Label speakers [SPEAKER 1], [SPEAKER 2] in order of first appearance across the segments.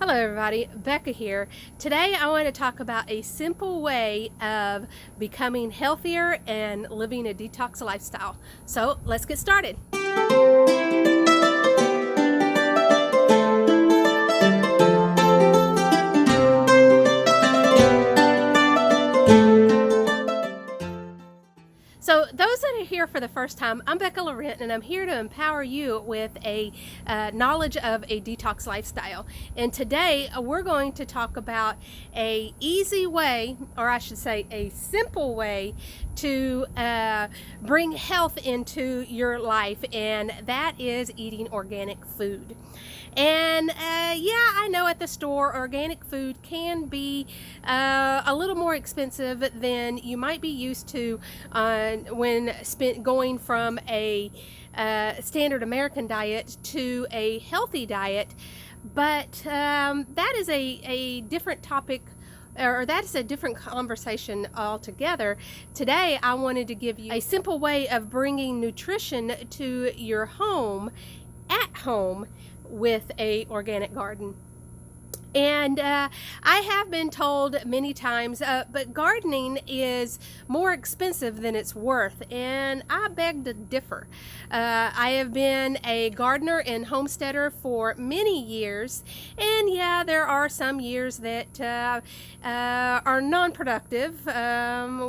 [SPEAKER 1] Hello everybody, Becca here. Today I want to talk about a simple way of becoming healthier and living a detox lifestyle. So let's get started. So those that are here for the first time, I'm Becca Laurent, and I'm here to empower you with a knowledge of a detox lifestyle. And today we're going to talk about a easy way, or I should say a simple way, to bring health into your life, and that is eating organic food. And yeah, I know at the store organic food can be a little more expensive than you might be used to when going from a standard American diet to a healthy diet, but that is a different topic, or that's a different conversation altogether. Today I wanted to give you a simple way of bringing nutrition to your home, at home, with a organic garden. And I have been told many times, but gardening is more expensive than it's worth, and I beg to differ. I have been a gardener and homesteader for many years, and yeah, there are some years that are non-productive.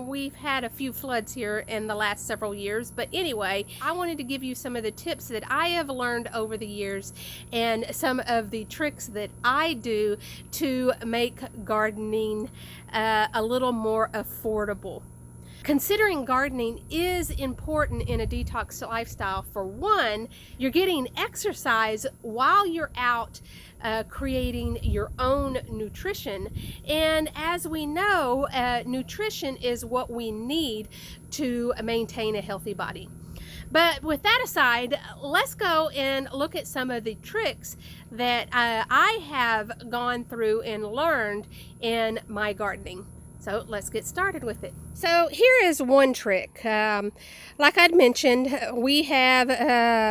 [SPEAKER 1] We've had a few floods here in the last several years, but anyway, I wanted to give you some of the tips that I have learned over the years and some of the tricks that I do to make gardening a little more affordable. Considering gardening is important in a detox lifestyle, for one, you're getting exercise while you're out creating your own nutrition. And as we know, nutrition is what we need to maintain a healthy body. But with that aside, let's go and look at some of the tricks that I have gone through and learned in my gardening. So let's get started with it. So here is one trick. Like I'd mentioned, we have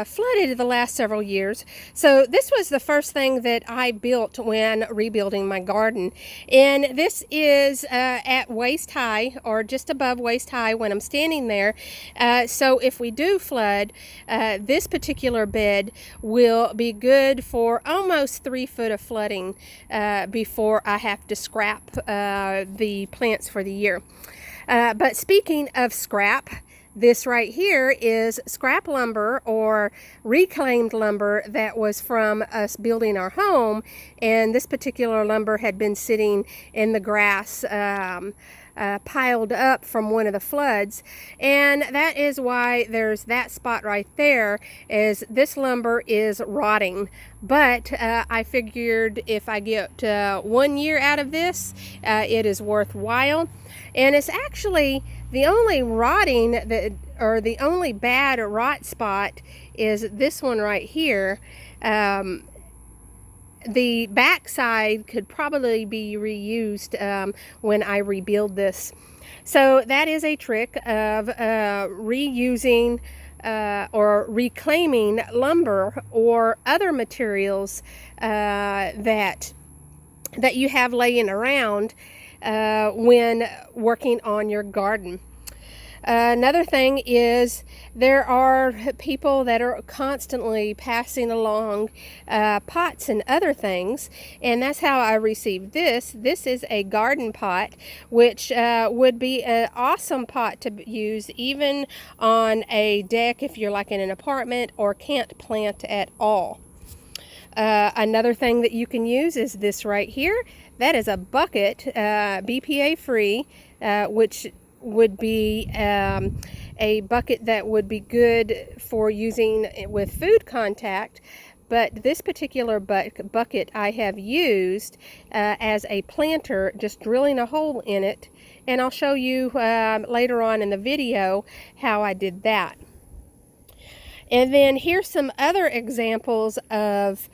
[SPEAKER 1] flooded the last several years. So this was the first thing that I built when rebuilding my garden. And this is at waist high, or just above waist high when I'm standing there. So if we do flood, this particular bed will be good for almost 3 foot of flooding before I have to scrap the plants for the year. But speaking of scrap, this right here is scrap lumber, or reclaimed lumber, that was from us building our home, and this particular lumber had been sitting in the grass piled up from one of the floods, and that is why there's that spot right there, is this lumber is rotting. But I figured if I get 1 year out of this, it is worthwhile. And it's actually the only rotting that, or the only bad rot spot, is this one right here. The back side could probably be reused when I rebuild this. So that is a trick of reusing or reclaiming lumber or other materials that you have laying around when working on your garden. Another thing is, there are people that are constantly passing along pots and other things, and that's how I received this. This is a garden pot, which would be an awesome pot to use even on a deck if you're like in an apartment or can't plant at all. Another thing that you can use is this right here. That is a bucket, BPA free, which would be a bucket that would be good for using with food contact. But this particular bucket I have used as a planter, just drilling a hole in it, and I'll show you later on in the video how I did that. And then here's some other examples of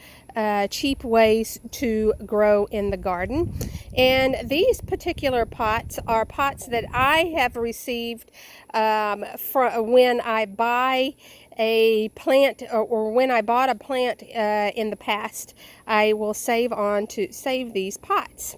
[SPEAKER 1] cheap ways to grow in the garden. And these particular pots are pots that I have received from when I buy a plant, or when I bought a plant in the past, I will save these pots.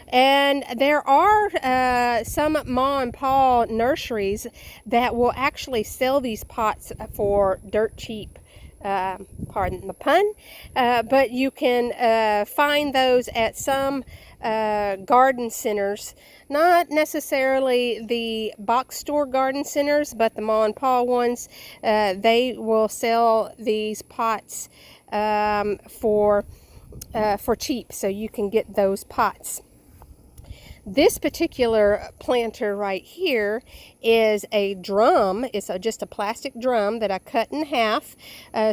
[SPEAKER 1] And there are some ma and pa nurseries that will actually sell these pots for dirt cheap. Pardon the pun, but you can find those at some garden centers, not necessarily the box store garden centers, but the ma and pa ones. They will sell these pots for cheap, so you can get those pots. This particular planter right here is a drum. It's just a plastic drum that I cut in half,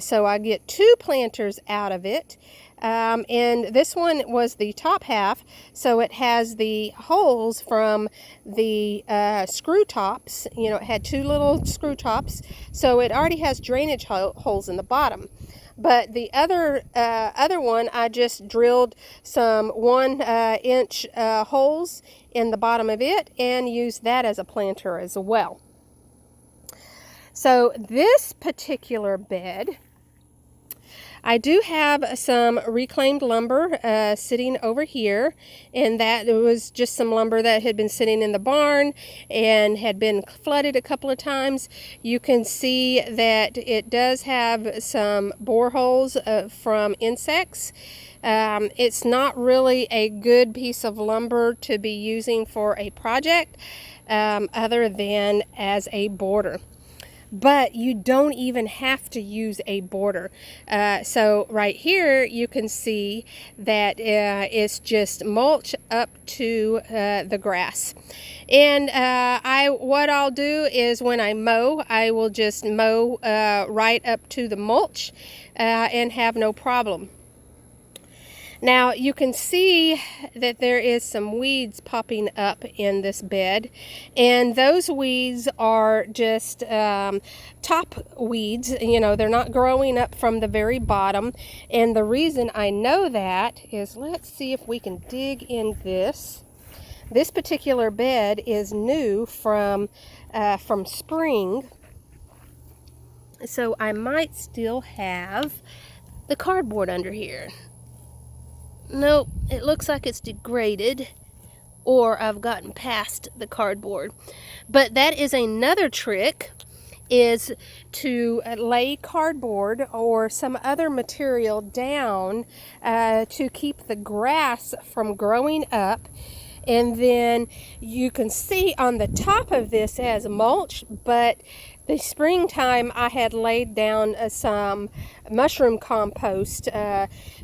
[SPEAKER 1] so I get 2 planters out of it. And this one was the top half, so it has the holes from the screw tops. You know, it had 2 little screw tops, so it already has drainage holes in the bottom. But the other one, I just drilled some 1-inch holes in the bottom of it and used that as a planter as well. So this particular bed, I do have some reclaimed lumber sitting over here, and that was just some lumber that had been sitting in the barn and had been flooded a couple of times. You can see that it does have some boreholes from insects. It's not really a good piece of lumber to be using for a project other than as a border. But you don't even have to use a border. So right here you can see that it's just mulch up to the grass. And what I'll do is when I mow, I will just mow right up to the mulch and have no problem. Now you can see that there is some weeds popping up in this bed, and those weeds are just top weeds. You know, they're not growing up from the very bottom. And the reason I know that is, let's see if we can dig in this. This particular bed is new from spring, so I might still have the cardboard under here. Nope, it looks like it's degraded, or I've gotten past the cardboard. But that is another trick, is to lay cardboard or some other material down to keep the grass from growing up. And then you can see on the top of this as mulch, but the springtime I had laid down some mushroom compost.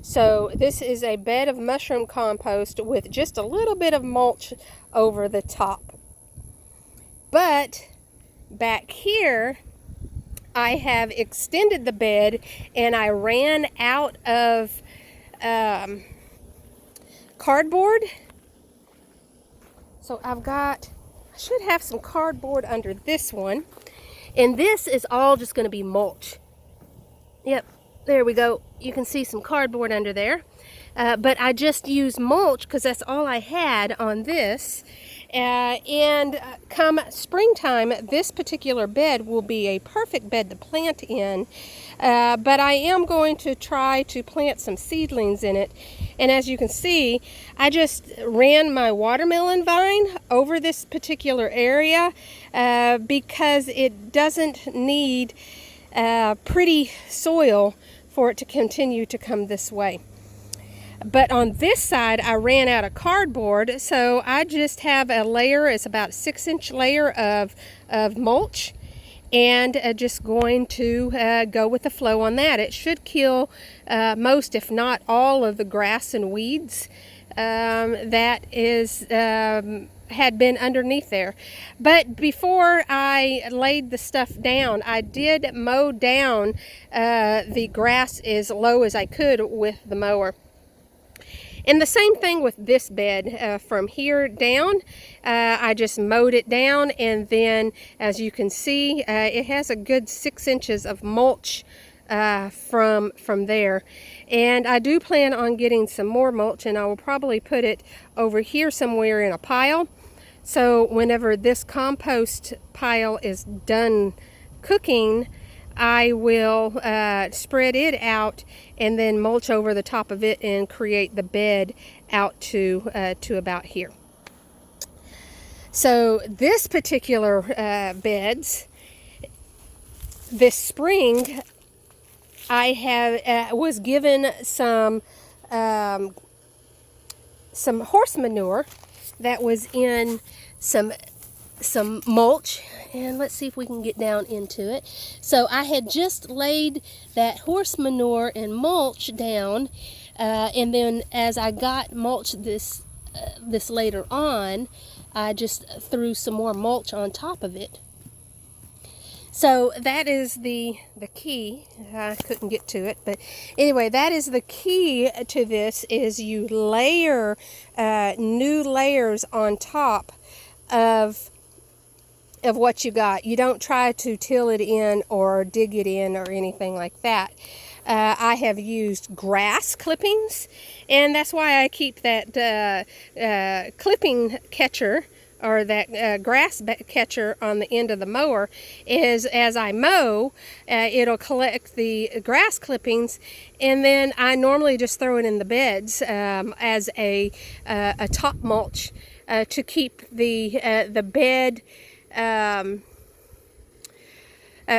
[SPEAKER 1] So this is a bed of mushroom compost with just a little bit of mulch over the top. But back here, I have extended the bed and I ran out of cardboard. So I should have some cardboard under this one. And this is all just going to be mulch. Yep, there we go. You can see some cardboard under there. But I just used mulch because that's all I had on this. And come springtime, this particular bed will be a perfect bed to plant in. But I am going to try to plant some seedlings in it. And as you can see, I just ran my watermelon vine over this particular area because it doesn't need pretty soil for it to continue to come this way. But on this side, I ran out of cardboard, so I just have a layer. It's about a 6-inch layer of mulch, and just going to go with the flow on that. It should kill most, if not all, of the grass and weeds that had been underneath there. But before I laid the stuff down, I did mow down the grass as low as I could with the mower. And the same thing with this bed. From here down, I just mowed it down, and then as you can see, it has a good 6 inches of mulch from there. And I do plan on getting some more mulch, and I will probably put it over here somewhere in a pile. So whenever this compost pile is done cooking, I will spread it out and then mulch over the top of it and create the bed out to about here. So this particular beds, this spring, I have was given some horse manure that was in some mulch, and let's see if we can get down into it. So I had just laid that horse manure and mulch down, and then as I got mulch this later on, I just threw some more mulch on top of it. So that is the key. I couldn't get to it, but anyway, that is the key to this, is you layer new layers on top of what you got. You don't try to till it in or dig it in or anything like that. I have used grass clippings, and that's why I keep that clipping catcher, or that grass catcher on the end of the mower. Is as I mow, it'll collect the grass clippings, and then I normally just throw it in the beds as a top mulch to keep the bed,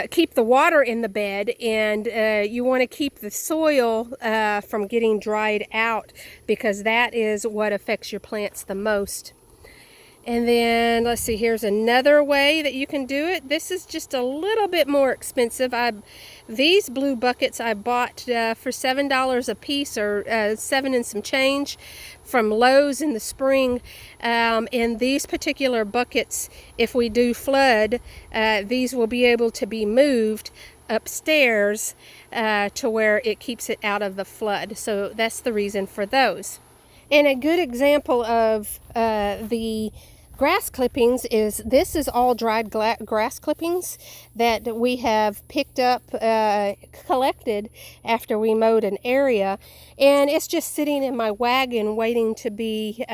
[SPEAKER 1] keep the water in the bed, and you want to keep the soil from getting dried out, because that is what affects your plants the most. And then let's see, here's another way that you can do it. This is just a little bit more expensive. These blue buckets I bought for $7 a piece, or $7 and some change, from Lowe's in the spring. In these particular buckets, if we do flood, these will be able to be moved upstairs to where it keeps it out of the flood. So that's the reason for those. And a good example of the grass clippings is, this is all dried grass clippings that we have picked up, collected after we mowed an area, and it's just sitting in my wagon waiting to be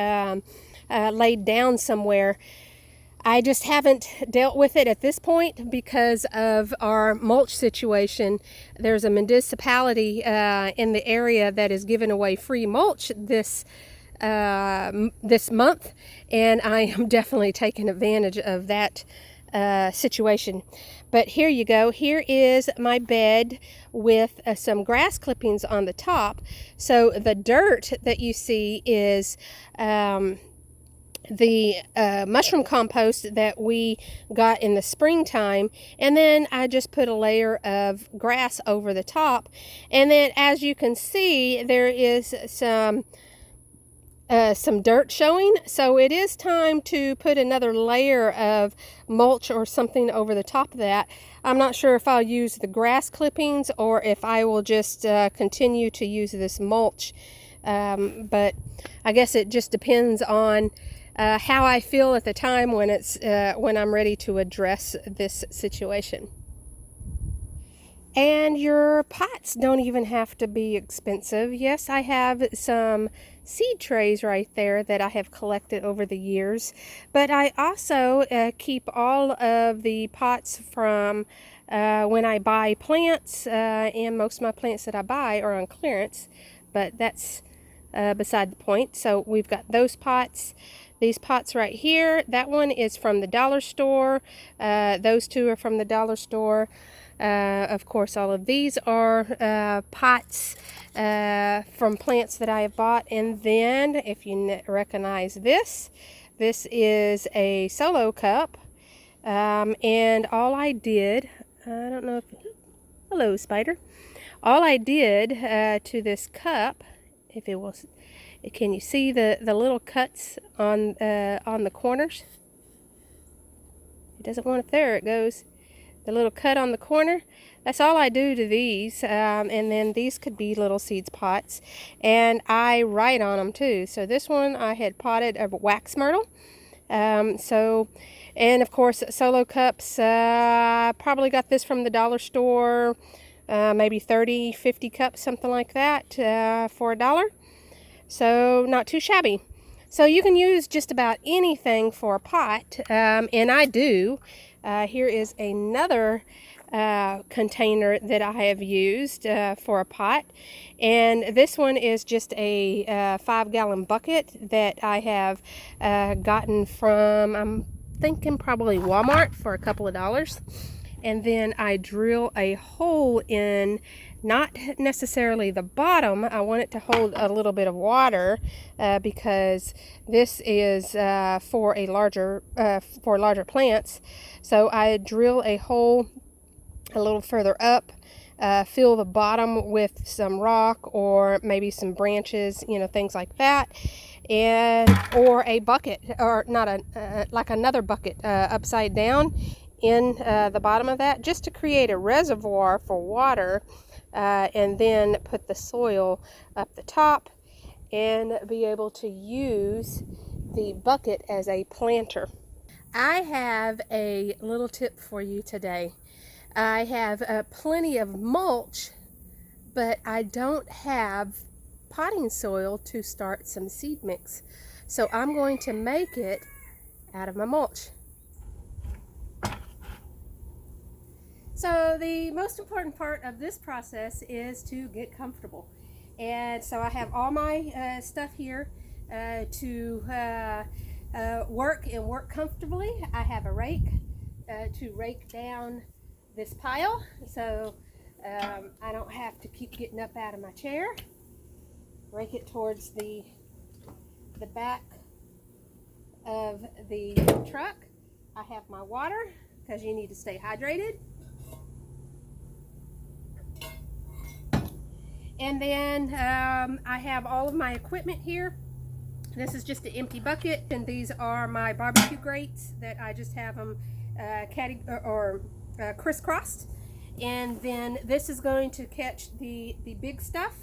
[SPEAKER 1] laid down somewhere. I just haven't dealt with it at this point because of our mulch situation. There's a municipality in the area that is giving away free mulch this month, and I am definitely taking advantage of that situation. But here you go. Here is my bed with some grass clippings on the top. So the dirt that you see is the mushroom compost that we got in the springtime, and then I just put a layer of grass over the top, and then as you can see, there is some dirt showing, so it is time to put another layer of mulch or something over the top of that. I'm not sure if I'll use the grass clippings or if I will just continue to use this mulch, but I guess it just depends on how I feel at the time when I'm ready to address this situation. And your pots don't even have to be expensive. Yes, I have some seed trays right there that I have collected over the years, but I also keep all of the pots from when I buy plants, and most of my plants that I buy are on clearance, but that's beside the point. So we've got those pots. These pots right here, that one is from the dollar store. Those two are from the dollar store. Of course, all of these are pots from plants that I have bought. And then, if you recognize this is a solo cup. And all I did, I don't know if, hello spider. All I did to this cup, if it was, can you see the little cuts on the corners? It doesn't want it, there it goes. The little cut on the corner, that's all I do to these, and then these could be little seeds pots, and I write on them too. So this one I had potted a wax myrtle, and of course solo cups, probably got this from the dollar store, maybe 30-50 cups, something like that, for $1, so not too shabby. So you can use just about anything for a pot, and I do. Here is another container that I have used for a pot, and this one is just a 5-gallon bucket that I have gotten from, I'm thinking probably Walmart, for a couple of dollars. And then I drill a hole in, not necessarily the bottom. I want it to hold a little bit of water because this is for larger plants. So I drill a hole a little further up, fill the bottom with some rock or maybe some branches, things like that, or a bucket, or not like another bucket upside down in the bottom of that, just to create a reservoir for water, and then put the soil up the top and be able to use the bucket as a planter. I have a little tip for you today. I have plenty of mulch, but I don't have potting soil to start some seed mix. So I'm going to make it out of my mulch. So the most important part of this process is to get comfortable. And so I have all my stuff here to work and work comfortably. I have a rake to rake down this pile, so I don't have to keep getting up out of my chair. Rake it towards the back of the truck. I have my water, because you need to stay hydrated. And then I have all of my equipment here. This is just an empty bucket, and these are my barbecue grates that I just have them crisscrossed. And then this is going to catch the big stuff,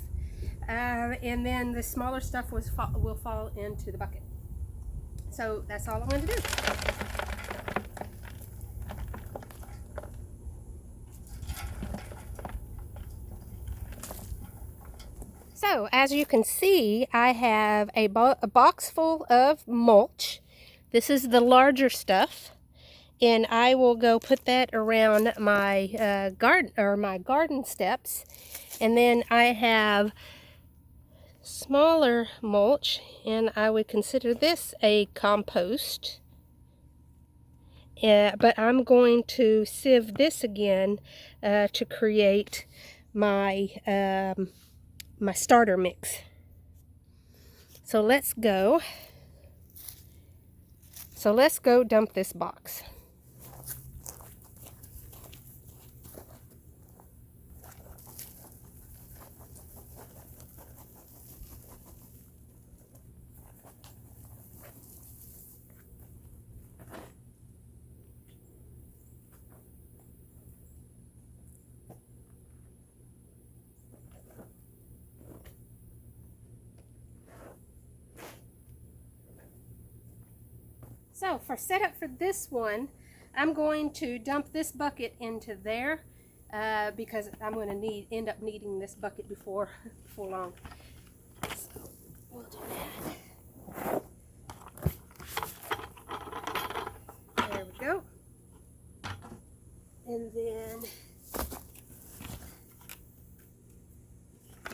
[SPEAKER 1] and then the smaller stuff will fall into the bucket. So that's all I'm going to do. So as you can see, I have a box full of mulch. This is the larger stuff, and I will go put that around my garden steps. And then I have smaller mulch, and I would consider this a compost. But I'm going to sieve this again to create my my starter mix. So let's go dump this box. So for setup for this one, I'm going to dump this bucket into there because I'm going to end up needing this bucket before long. So we'll do that. There we go. And then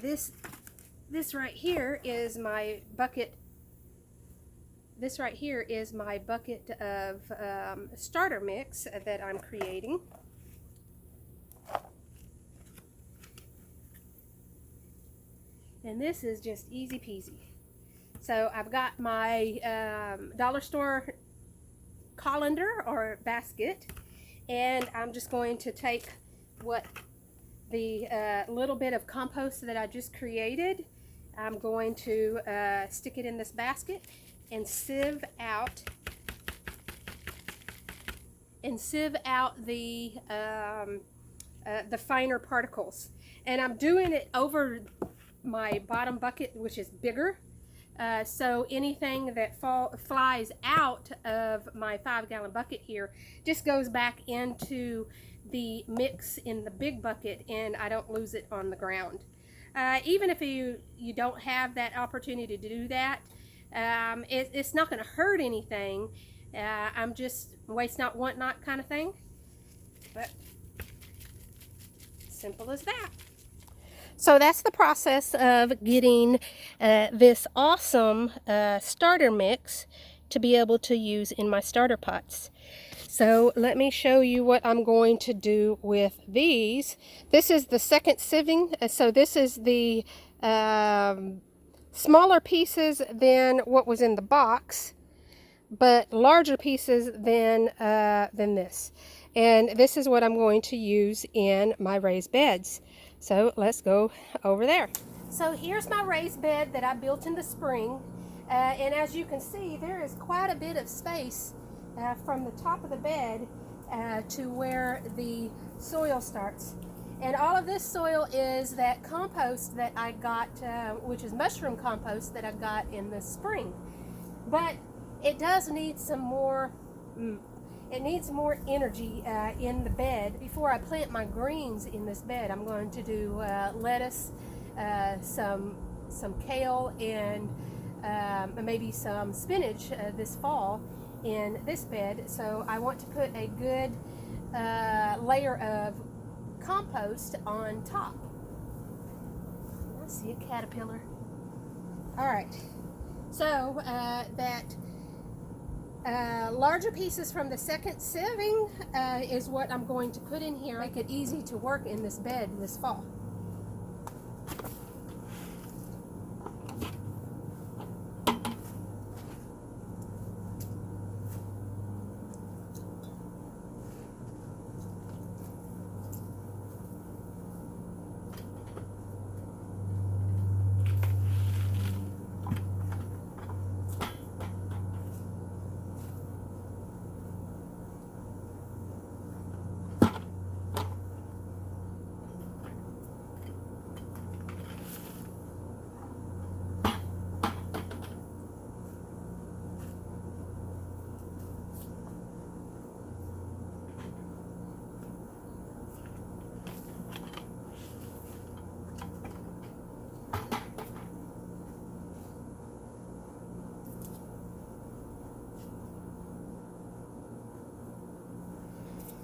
[SPEAKER 1] this right here is my bucket. This right here is my bucket of starter mix that I'm creating. And this is just easy peasy. So I've got my dollar store colander or basket, and I'm just going to take what the little bit of compost that I just created. I'm going to stick it in this basket and sieve out the finer particles. And I'm doing it over my bottom bucket, which is bigger, so anything that flies out of my 5-gallon bucket here just goes back into the mix in the big bucket, and I don't lose it on the ground. Even if you don't have that opportunity to do that, it's not going to hurt anything. I'm just waste not, want not kind of thing. But simple as that. So that's the process of getting this awesome starter mix to be able to use in my starter pots. So let me show you what I'm going to do with these. This is the second sieving. So this is the smaller pieces than what was in the box, but larger pieces than this. And this is what I'm going to use in my raised beds. So let's go over there. So here's my raised bed that I built in the spring. And as you can see, there is quite a bit of space from the top of the bed to where the soil starts. And all of this soil is that compost that I got, which is mushroom compost that I got in the spring. But it does need some more, it needs more energy in the bed. Before I plant my greens in this bed, I'm going to do lettuce, some kale, and maybe some spinach this fall in this bed. So I want to put a good layer of compost on top. I see a caterpillar. All right, so that larger pieces from the second sieving is what I'm going to put in here. Make it easy to work in this bed this fall.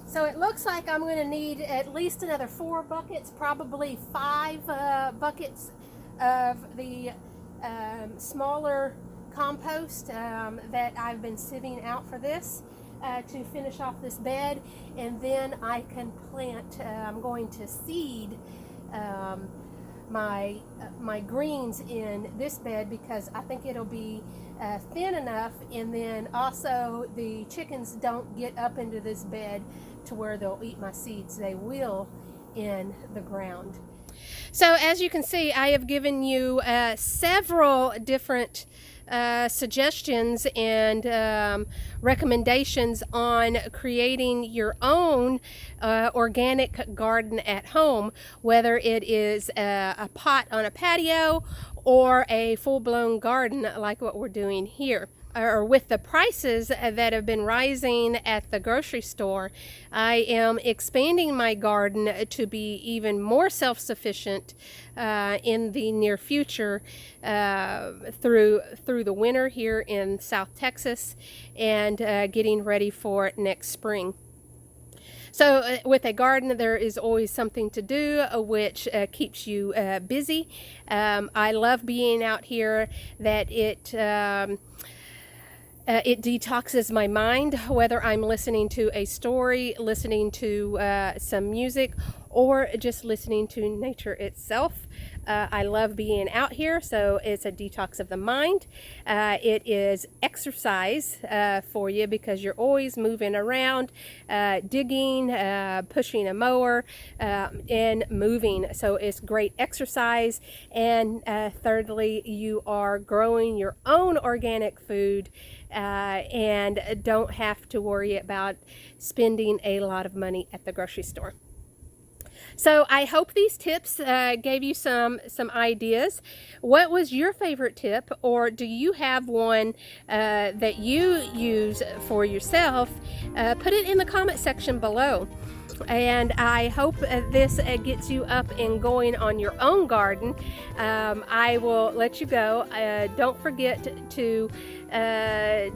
[SPEAKER 1] So it looks like I'm going to need at least another 4 buckets, probably 5 buckets of the smaller compost that I've been sieving out for this to finish off this bed. And then I can plant, I'm going to seed my greens in this bed, because I think it'll be thin enough, and then also the chickens don't get up into this bed to where they'll eat my seeds. They will in the ground. So as you can see, I have given you several different suggestions and recommendations on creating your own organic garden at home, whether it is a pot on a patio or a full-blown garden like what we're doing here. Or with the prices that have been rising at the grocery store, I am expanding my garden to be even more self-sufficient in the near future through the winter here in South Texas, and getting ready for next spring. So with a garden, there is always something to do, which keeps you busy. I love being out here, that it detoxes my mind, whether I'm listening to a story, listening to some music, or just listening to nature itself. I love being out here, so it's a detox of the mind. It is exercise for you, because you're always moving around, digging, pushing a mower, and moving. So it's great exercise. And thirdly, you are growing your own organic food and don't have to worry about spending a lot of money at the grocery store. So I hope these tips gave you some ideas. What was your favorite tip, or do you have one that you use for yourself? Put it in the comment section below. And I hope this gets you up and going on your own garden. I will let you go. Don't forget to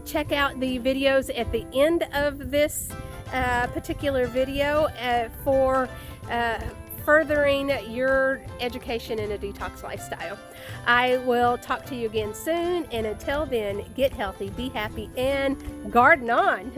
[SPEAKER 1] check out the videos at the end of this particular video furthering your education in a detox lifestyle. I will talk to you again soon, and until then, get healthy, be happy, and garden on.